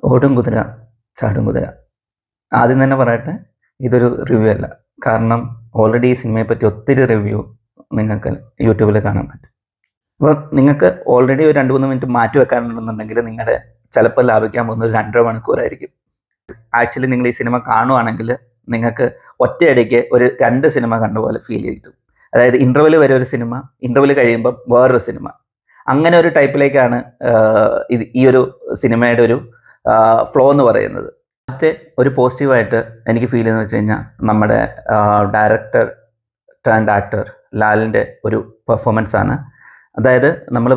ഓടും കുതിര ചാടും കുതിര. ആദ്യം തന്നെ പറയട്ടെ, ഇതൊരു റിവ്യൂ അല്ല. കാരണം ഓൾറെഡി ഈ സിനിമയെപ്പറ്റി ഒത്തിരി റിവ്യൂ നിങ്ങൾക്ക് യൂട്യൂബിൽ കാണാൻ പറ്റും. അപ്പോൾ നിങ്ങൾക്ക് ഓൾറെഡി ഒരു 2-3 മിനിറ്റ് മാറ്റി വെക്കാനുണ്ടെന്നുണ്ടെങ്കിൽ നിങ്ങളുടെ ചിലപ്പോൾ ലാഭിക്കാൻ പോകുന്നത് 2.5 മണിക്കൂറായിരിക്കും. ആക്ച്വലി നിങ്ങൾ ഈ സിനിമ കാണുവാണെങ്കിൽ നിങ്ങൾക്ക് ഒറ്റയടിക്ക് ഒരു 2 സിനിമ കണ്ട പോലെ ഫീൽ ചെയ്യും. അതായത് ഇൻ്റർവെൽ വരെ ഒരു സിനിമ, ഇൻ്റർവെൽ കഴിയുമ്പോൾ വേറൊരു സിനിമ, അങ്ങനെ ഒരു ടൈപ്പിലേക്കാണ് ഈ ഒരു സിനിമയുടെ ഒരു ഫ്ലോ എന്ന് പറയുന്നത്. ആദ്യത്തെ ഒരു പോസിറ്റീവായിട്ട് എനിക്ക് ഫീൽ ചെയ്യുന്നത് വെച്ച് കഴിഞ്ഞാൽ നമ്മുടെ ഡയറക്ടർ ടേൺഡ് ആക്ടർ ലാലിൻ്റെ ഒരു പെർഫോമൻസ് ആണ്. അതായത് നമ്മൾ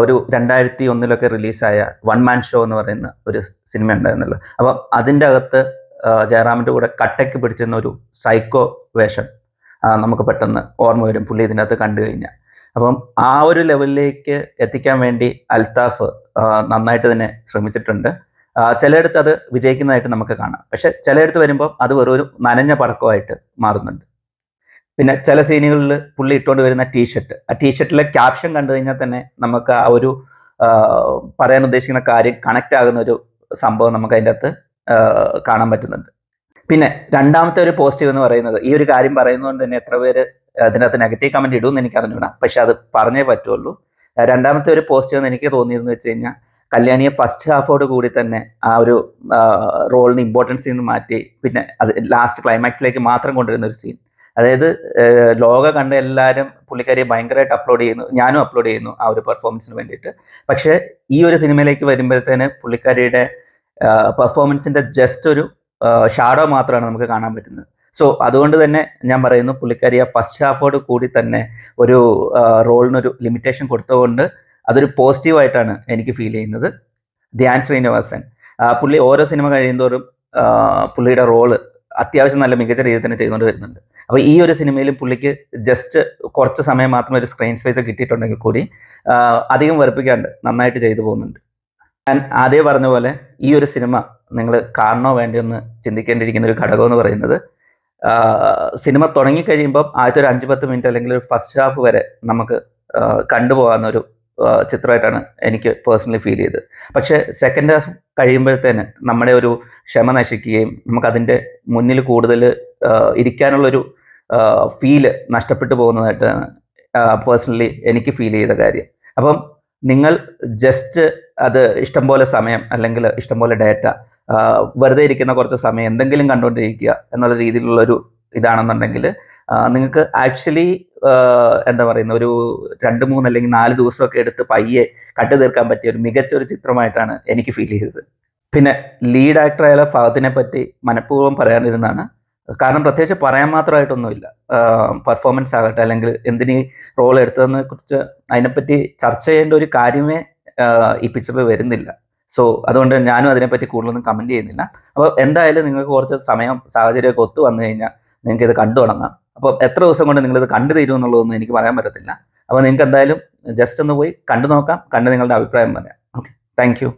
ഒരു 2001 റിലീസായ വൺ മാൻ ഷോ എന്ന് പറയുന്ന ഒരു സിനിമ ഉണ്ടായിരുന്നല്ലോ. അപ്പം അതിൻ്റെ അകത്ത് ജയറാമിൻ്റെ കൂടെ കട്ടയ്ക്ക് പിടിച്ചിരുന്ന ഒരു സൈക്കോ വേഷം നമുക്ക് പെട്ടെന്ന് ഓർമ്മ വരും പുള്ളി ഇതിനകത്ത് കണ്ടു കഴിഞ്ഞാൽ. അപ്പം ആ ഒരു ലെവലിലേക്ക് എത്തിക്കാൻ വേണ്ടി അൽത്താഫ് നന്നായിട്ട് തന്നെ ശ്രമിച്ചിട്ടുണ്ട്. ചിലയിടത്ത് അത് വിജയിക്കുന്നതായിട്ട് നമുക്ക് കാണാം. പക്ഷെ ചിലയിടത്ത് വരുമ്പോൾ അത് വെറൊരു നനഞ്ഞ പടക്കമായിട്ട് മാറുന്നുണ്ട്. പിന്നെ ചില സീനുകളിൽ പുള്ളി ഇട്ടുകൊണ്ട് വരുന്ന ആ ടീഷർട്ടിലെ ക്യാപ്ഷൻ കണ്ടു കഴിഞ്ഞാൽ തന്നെ നമുക്ക് ആ ഒരു പറയാൻ ഉദ്ദേശിക്കുന്ന കാര്യം കണക്റ്റ് ആകുന്ന ഒരു സംഭവം നമുക്ക് അതിൻ്റെ അകത്ത് കാണാൻ പറ്റുന്നുണ്ട്. പിന്നെ രണ്ടാമത്തെ ഒരു പോസിറ്റീവ് എന്ന് പറയുന്നത്, ഈ ഒരു കാര്യം പറയുന്നതുകൊണ്ട് തന്നെ എത്ര പേര് അതിനകത്ത് നെഗറ്റീവ് കമൻറ്റ് ഇടുമെന്ന് എനിക്ക് അറിഞ്ഞൂടാ, പക്ഷെ അത് പറഞ്ഞേ പറ്റുള്ളൂ. രണ്ടാമത്തെ ഒരു പോസിറ്റീവ് എന്ന് എനിക്ക് തോന്നിയതെന്ന് വെച്ച് കഴിഞ്ഞാൽ, കല്യാണിയെ ഫസ്റ്റ് ഹാഫോട് കൂടി തന്നെ ആ ഒരു റോളിന് ഇമ്പോർട്ടൻസിൽ നിന്ന് മാറ്റി പിന്നെ അത് ലാസ്റ്റ് ക്ലൈമാക്സിലേക്ക് മാത്രം കൊണ്ടുവരുന്ന ഒരു സീൻ. അതായത് ലോക കണ്ട എല്ലാവരും പുള്ളിക്കാരിയെ ഭയങ്കരമായിട്ട് അപ്ലോഡ് ചെയ്യുന്നു, ഞാനും അപ്ലോഡ് ചെയ്യുന്നു ആ ഒരു പെർഫോമൻസിന് വേണ്ടിയിട്ട്. പക്ഷേ ഈ ഒരു സിനിമയിലേക്ക് വരുമ്പോഴത്തേന് പുള്ളിക്കാരിയുടെ പെർഫോമൻസിൻ്റെ ജസ്റ്റ് ഒരു ഷാഡോ മാത്രമാണ് നമുക്ക് കാണാൻ പറ്റുന്നത്. സോ അതുകൊണ്ട് തന്നെ ഞാൻ പറയുന്നു, പുള്ളിക്കാരിയെ ഫസ്റ്റ് ഹാഫോട് കൂടി തന്നെ ഒരു റോളിനൊരു ലിമിറ്റേഷൻ കൊടുത്തുകൊണ്ട് അതൊരു പോസിറ്റീവായിട്ടാണ് എനിക്ക് ഫീൽ ചെയ്യുന്നത്. ധ്യാൻ ശ്രീനിവാസൻ പുള്ളി ഓരോ സിനിമ കഴിയുന്തോറും പുള്ളിയുടെ റോള് അത്യാവശ്യം നല്ല മികച്ച രീതിയിൽ തന്നെ ചെയ്തുകൊണ്ട് വരുന്നുണ്ട്. അപ്പോൾ ഈ ഒരു സിനിമയിൽ പുള്ളിക്ക് ജസ്റ്റ് കുറച്ച് സമയം മാത്രം ഒരു സ്ക്രീൻ സ്പേസ് കിട്ടിയിട്ടുണ്ടെങ്കിൽ കൂടി അധികം വെറുപ്പിക്കാണ്ട് നന്നായിട്ട് ചെയ്തു പോകുന്നുണ്ട്. ഞാൻ ആദ്യം പറഞ്ഞ പോലെ ഈ ഒരു സിനിമ നിങ്ങൾ കാണണോ വേണ്ടിയൊന്ന് ചിന്തിക്കേണ്ടിയിരിക്കുന്ന ഒരു ഘടകം എന്ന് പറയുന്നത്, സിനിമ തുടങ്ങിക്കഴിയുമ്പോൾ ആദ്യത്തെ ഒരു 5-10 മിനിറ്റ് അല്ലെങ്കിൽ ഒരു ഫസ്റ്റ് ഹാഫ് വരെ നമുക്ക് കണ്ടുപോകാവുന്നൊരു ചിത്രമായിട്ടാണ് എനിക്ക് പേഴ്സണലി ഫീൽ ചെയ്തത്. പക്ഷേ സെക്കൻഡ് ഹാഫ് കഴിയുമ്പോഴത്തേന് നമ്മുടെ ഒരു ക്ഷമ നശിക്കുകയും നമുക്കതിൻ്റെ മുന്നിൽ കൂടുതൽ ഇരിക്കാനുള്ളൊരു ഫീല് നഷ്ടപ്പെട്ടു പോകുന്നതായിട്ടാണ് പേഴ്സണലി എനിക്ക് ഫീൽ ചെയ്ത കാര്യം. അപ്പം നിങ്ങൾ ജസ്റ്റ് അത് ഇഷ്ടംപോലെ സമയം അല്ലെങ്കിൽ ഇഷ്ടംപോലെ ഡേറ്റ വെറുതെ ഇരിക്കുന്ന കുറച്ച് സമയം എന്തെങ്കിലും കണ്ടുകൊണ്ടിരിക്കുക എന്നുള്ള രീതിയിലുള്ളൊരു ഇതാണെന്നുണ്ടെങ്കിൽ നിങ്ങൾക്ക് ആക്ച്വലി എന്താ പറയുന്ന ഒരു 2-3 അല്ലെങ്കിൽ 4 ദിവസമൊക്കെ എടുത്ത് പയ്യെ കണ്ടു തീർക്കാൻ പറ്റിയ ഒരു മികച്ച ഒരു ചിത്രമായിട്ടാണ് എനിക്ക് ഫീൽ ചെയ്തത്. പിന്നെ ലീഡ് ആക്ടറായ ഫഹദിനെ പറ്റി മനഃപൂർവ്വം പറയാനിരുന്നതാണ്. കാരണം പ്രത്യേകിച്ച് പറയാൻ മാത്രമായിട്ടൊന്നുമില്ല. പെർഫോമൻസ് ആകട്ടെ അല്ലെങ്കിൽ എന്തിനീ റോൾ എടുത്തതെന്നെ കുറിച്ച് അതിനെപ്പറ്റി ചർച്ച ചെയ്യേണ്ട ഒരു കാര്യമേ ഈ പിക്ചറിൽ വരുന്നില്ല. സോ അതുകൊണ്ട് ഞാനും അതിനെപ്പറ്റി കൂടുതലൊന്നും കമൻറ്റ് ചെയ്യുന്നില്ല. അപ്പോൾ എന്തായാലും നിങ്ങൾക്ക് കുറച്ച് സമയം സാഹചര്യമൊക്കെ ഒത്തു വന്നു കഴിഞ്ഞാൽ നിങ്ങൾക്ക് ഇത് കണ്ടു തുടങ്ങാം. അപ്പോൾ എത്ര ദിവസം കൊണ്ട് നിങ്ങളിത് കണ്ടു തീരും എന്നുള്ളതൊന്നും എനിക്ക് പറയാൻ പറ്റത്തില്ല. അപ്പോൾ നിങ്ങൾക്ക് എന്തായാലും ജസ്റ്റ് ഒന്ന് പോയി കണ്ടു നോക്കാം, കണ്ട് നിങ്ങളുടെ അഭിപ്രായം പറയാം. Okay, thank you.